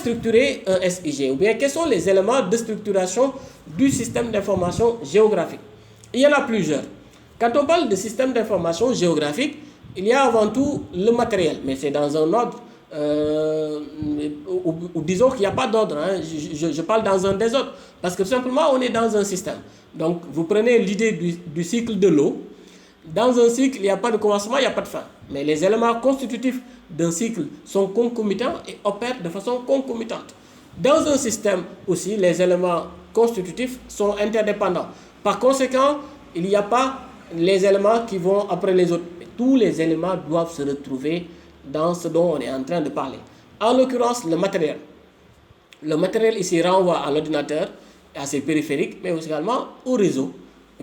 structurer un SIG, ou bien quels sont les éléments de structuration du système d'information géographique? Il y en a plusieurs. Quand on parle de système d'information géographique, il y a avant tout le matériel, mais c'est dans un ordre, ou disons qu'il n'y a pas d'ordre, hein. Je parle dans un désordre, parce que tout simplement on est dans un système. Donc vous prenez l'idée du cycle de l'eau. Dans un cycle, il n'y a pas de commencement, il n'y a pas de fin. Mais les éléments constitutifs d'un cycle sont concomitants et opèrent de façon concomitante. Dans un système aussi, les éléments constitutifs sont interdépendants. Par conséquent, il n'y a pas les éléments qui vont après les autres. Tous les éléments doivent se retrouver dans ce dont on est en train de parler. En l'occurrence, le matériel. Le matériel ici renvoie à l'ordinateur, à ses périphériques, mais également aux réseaux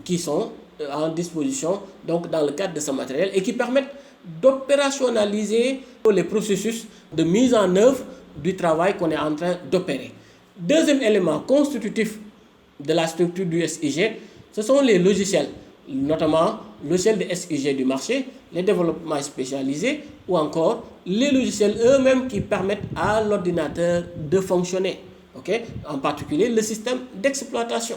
qui sont en disposition donc dans le cadre de ce matériel et qui permettent d'opérationnaliser les processus de mise en œuvre du travail qu'on est en train d'opérer. Deuxième élément constitutif de la structure du SIG, ce sont les logiciels, notamment le logiciel de SIG du marché, les développements spécialisés ou encore les logiciels eux-mêmes qui permettent à l'ordinateur de fonctionner. Okay? En particulier le système d'exploitation.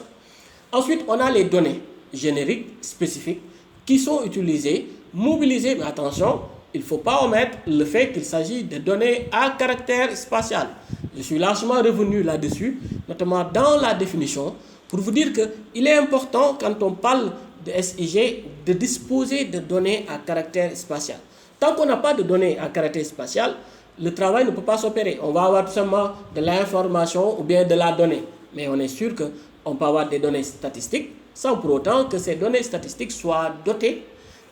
Ensuite, on a les données génériques, spécifiques, qui sont utilisées, mobilisées, mais attention, il ne faut pas omettre le fait qu'il s'agit de données à caractère spatial. Je suis largement revenu là-dessus, notamment dans la définition, pour vous dire qu'il est important, quand on parle de SIG, de disposer de données à caractère spatial. Tant qu'on n'a pas de données à caractère spatial, le travail ne peut pas s'opérer. On va avoir tout simplement de l'information ou bien de la donnée. Mais on est sûr qu'on peut avoir des données statistiques sans pour autant que ces données statistiques soient dotées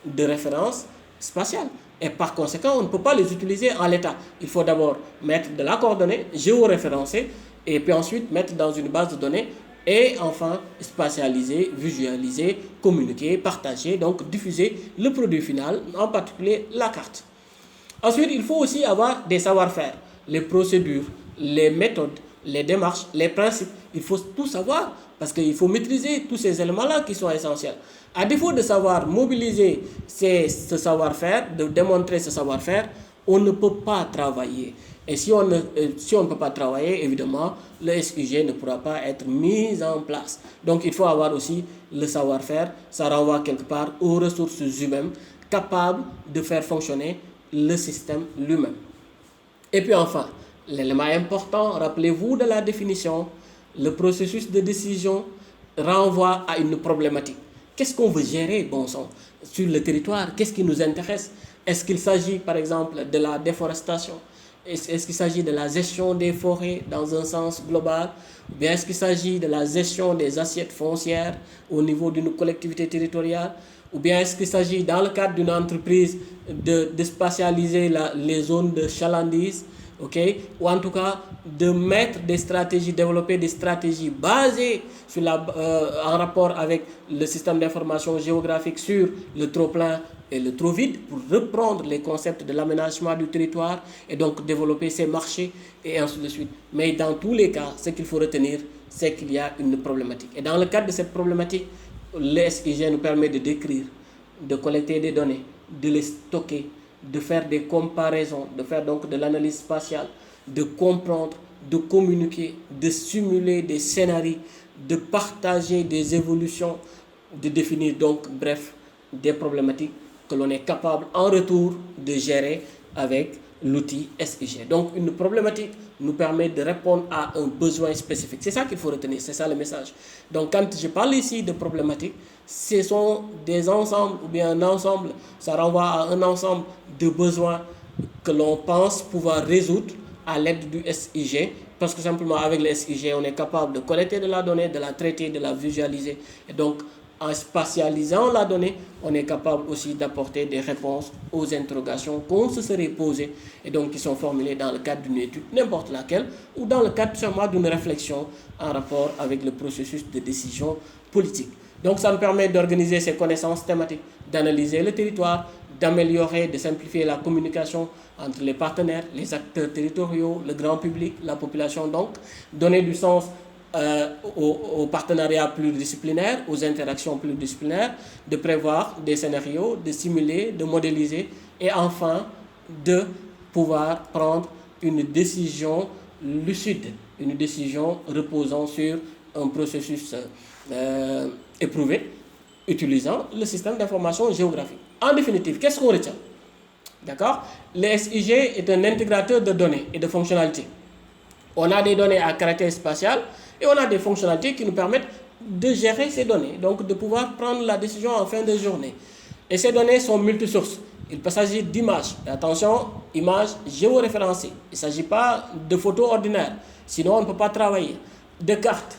de références spatiales. Et par conséquent, on ne peut pas les utiliser en l'état. Il faut d'abord mettre de la coordonnée géoréférencée et puis ensuite mettre dans une base de données et enfin spatialiser, visualiser, communiquer, partager, donc diffuser le produit final, en particulier la carte. Ensuite, il faut aussi avoir des savoir-faire, les procédures, les méthodes, les démarches, les principes. Il faut tout savoir parce qu'il faut maîtriser tous ces éléments-là qui sont essentiels. À défaut de savoir mobiliser ce savoir-faire, de démontrer ce savoir-faire, on ne peut pas travailler. Et si on ne peut pas travailler, évidemment, le SIG ne pourra pas être mis en place. Donc il faut avoir aussi le savoir-faire. Ça renvoie quelque part aux ressources humaines capables de faire fonctionner le système lui-même. Et puis enfin, l'élément important, rappelez-vous de la définition, le processus de décision renvoie à une problématique. Qu'est-ce qu'on veut gérer, bon sang, sur le territoire? Qu'est-ce qui nous intéresse? Est-ce qu'il s'agit par exemple de la déforestation? Est-ce qu'il s'agit de la gestion des forêts dans un sens global? Ou bien est-ce qu'il s'agit de la gestion des assiettes foncières au niveau d'une collectivité territoriale? Ou bien est-ce qu'il s'agit dans le cadre d'une entreprise de spatialiser les zones de chalandise? Okay? Ou en tout cas de mettre des stratégies, développer des stratégies basées sur en rapport avec le système d'information géographique sur le trop-plein et le trop-vide pour reprendre les concepts de l'aménagement du territoire et donc développer ces marchés et ainsi de suite. Mais dans tous les cas, ce qu'il faut retenir, c'est qu'il y a une problématique. Et dans le cadre de cette problématique, le SIG nous permet de décrire, de collecter des données, de les stocker, de faire des comparaisons, de faire donc de l'analyse spatiale, de comprendre, de communiquer, de simuler des scénarios, de partager des évolutions, de définir donc, bref, des problématiques que l'on est capable en retour de gérer avec l'outil SIG. Donc une problématique nous permet de répondre à un besoin spécifique. C'est ça qu'il faut retenir, c'est ça le message. Donc quand je parle ici de problématiques, ce sont des ensembles ou bien un ensemble, ça renvoie à un ensemble de besoins que l'on pense pouvoir résoudre à l'aide du SIG, parce que simplement avec le SIG, on est capable de collecter de la donnée, de la traiter, de la visualiser. Et donc en spatialisant la donnée, on est capable aussi d'apporter des réponses aux interrogations qu'on se serait posées et donc qui sont formulées dans le cadre d'une étude, n'importe laquelle, ou dans le cadre seulement d'une réflexion en rapport avec le processus de décision politique. Donc ça nous permet d'organiser ces connaissances thématiques, d'analyser le territoire, d'améliorer, de simplifier la communication entre les partenaires, les acteurs territoriaux, le grand public, la population, donc donner du sens aux partenariats pluridisciplinaires, aux interactions pluridisciplinaires, de prévoir des scénarios, de simuler, de modéliser et enfin de pouvoir prendre une décision lucide, une décision reposant sur un processus éprouvé, utilisant le système d'information géographique. En définitive, qu'est-ce qu'on retient? D'accord? Le SIG est un intégrateur de données et de fonctionnalités. On a des données à caractère spatial et on a des fonctionnalités qui nous permettent de gérer ces données, donc de pouvoir prendre la décision en fin de journée. Et ces données sont multisources. Il peut s'agir d'images, attention, images géoréférencées. Il ne s'agit pas de photos ordinaires, sinon on ne peut pas travailler. De cartes,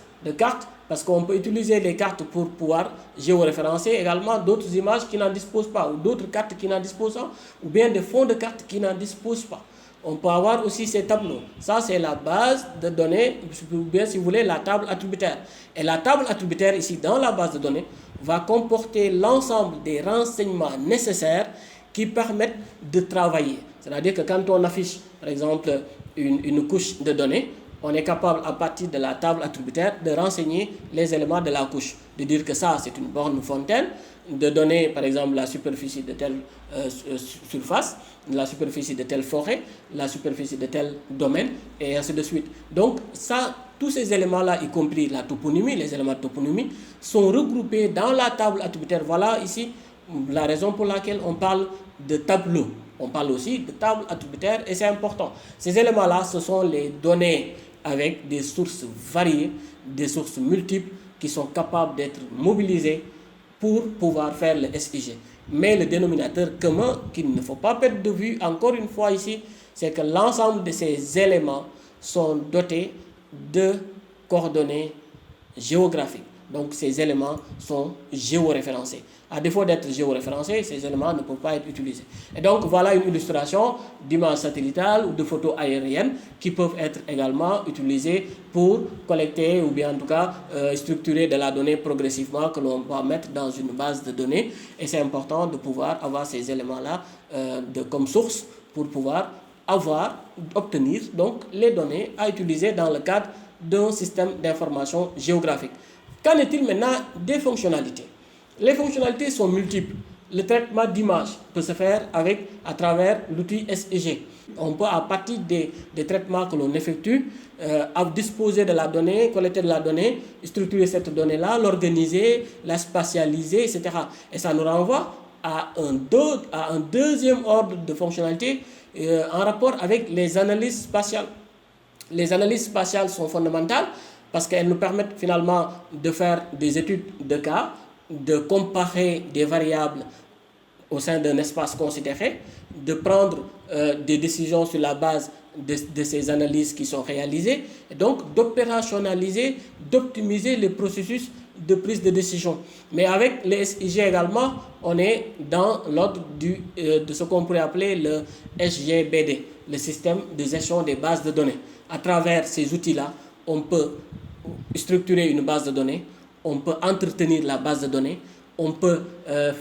parce qu'on peut utiliser les cartes pour pouvoir géoréférencer également d'autres images qui n'en disposent pas, ou d'autres cartes qui n'en disposent pas, ou bien des fonds de cartes qui n'en disposent pas. On peut avoir aussi ces tableaux. Ça, c'est la base de données, ou bien si vous voulez, la table attributaire. Et la table attributaire, ici, dans la base de données, va comporter l'ensemble des renseignements nécessaires qui permettent de travailler. C'est-à-dire que quand on affiche, par exemple, une couche de données, on est capable, à partir de la table attributaire, de renseigner les éléments de la couche. De dire que ça, c'est une borne fontaine, de donner, par exemple, la superficie de telle surface, la superficie de telle forêt, la superficie de tel domaine, et ainsi de suite. Donc, ça, tous ces éléments-là, y compris la toponymie, les éléments de toponymie, sont regroupés dans la table attributaire. Voilà ici la raison pour laquelle on parle de tableau. On parle aussi de table attributaire et c'est important. Ces éléments-là, ce sont les données avec des sources variées, des sources multiples qui sont capables d'être mobilisées pour pouvoir faire le SIG. Mais le dénominateur commun qu'il ne faut pas perdre de vue, encore une fois ici, c'est que l'ensemble de ces éléments sont dotés de coordonnées géographiques. Donc ces éléments sont géoréférencés. À défaut d'être géoréférencés, ces éléments ne peuvent pas être utilisés. Et donc voilà une illustration d'images satellitales ou de photos aériennes qui peuvent être également utilisées pour collecter ou bien en tout cas structurer de la donnée progressivement que l'on va mettre dans une base de données. Et c'est important de pouvoir avoir ces éléments-là comme source pour pouvoir obtenir donc les données à utiliser dans le cadre d'un système d'information géographique. Qu'en est-il maintenant des fonctionnalités? Les fonctionnalités sont multiples. Le traitement d'image peut se faire à travers l'outil SIG. On peut, à partir des traitements que l'on effectue, disposer de la donnée, collecter de la donnée, structurer cette donnée-là, l'organiser, la spatialiser, etc. Et ça nous renvoie à un deuxième ordre de fonctionnalité en rapport avec les analyses spatiales. Les analyses spatiales sont fondamentales parce qu'elles nous permettent finalement de faire des études de cas, de comparer des variables au sein d'un espace considéré, de prendre des décisions sur la base de ces analyses qui sont réalisées, et donc d'opérationnaliser, d'optimiser les processus de prise de décision. Mais avec les SIG également, on est dans l'ordre de ce qu'on pourrait appeler le SGBD, le système de gestion des bases de données. À travers ces outils-là, on peut structurer une base de données, on peut entretenir la base de données, on peut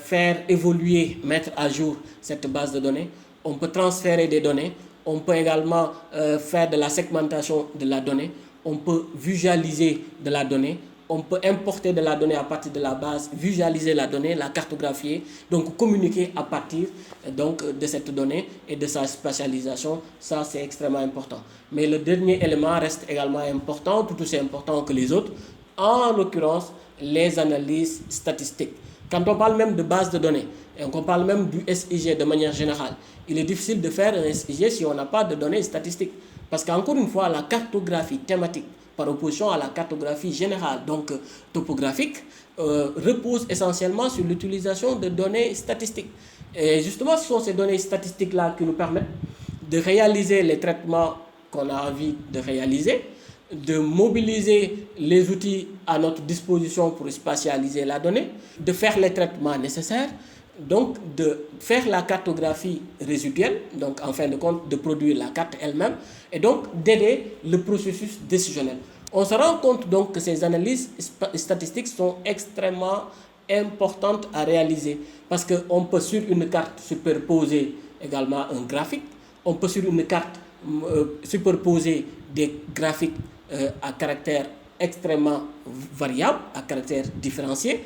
faire évoluer, mettre à jour cette base de données, on peut transférer des données, on peut également faire de la segmentation de la donnée, on peut visualiser de la donnée, on peut importer de la donnée à partir de la base, visualiser la donnée, la cartographier, donc communiquer à partir de cette donnée et de sa spatialisation. Ça, c'est extrêmement important. Mais le dernier élément reste également important, tout aussi important que les autres, en l'occurrence, les analyses statistiques. Quand on parle même de base de données, et qu'on parle même du SIG de manière générale, il est difficile de faire un SIG si on n'a pas de données statistiques. Parce qu'encore une fois, la cartographie thématique, par opposition à la cartographie générale, donc topographique, repose essentiellement sur l'utilisation de données statistiques. Et justement, ce sont ces données statistiques-là qui nous permettent de réaliser les traitements qu'on a envie de réaliser, de mobiliser les outils à notre disposition pour spatialiser la donnée, de faire les traitements nécessaires, donc de faire la cartographie résiduelle, donc en fin de compte de produire la carte elle-même, et donc d'aider le processus décisionnel. On se rend compte donc que ces analyses statistiques sont extrêmement importantes à réaliser, parce qu'on peut sur une carte superposer également un graphique, on peut sur une carte superposer des graphiques à caractère extrêmement variable, à caractère différencié,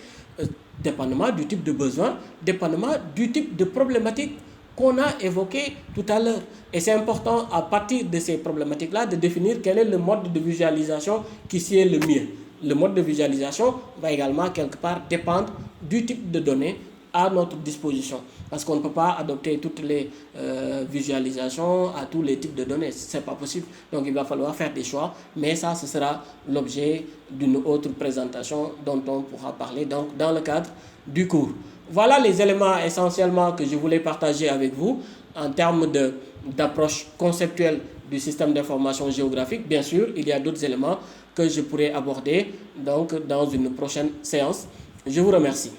dépendamment du type de besoin, dépendamment du type de problématique qu'on a évoquées tout à l'heure. Et c'est important à partir de ces problématiques-là de définir quel est le mode de visualisation qui s'y est le mieux. Le mode de visualisation va également quelque part dépendre du type de données à notre disposition. Parce qu'on ne peut pas adopter toutes les visualisations à tous les types de données. Ce n'est pas possible. Donc il va falloir faire des choix. Mais ça, ce sera l'objet d'une autre présentation dont on pourra parler donc, dans le cadre du cours. Voilà les éléments essentiellement que je voulais partager avec vous en termes d'approche conceptuelle du système d'information géographique. Bien sûr, il y a d'autres éléments que je pourrais aborder donc, dans une prochaine séance. Je vous remercie.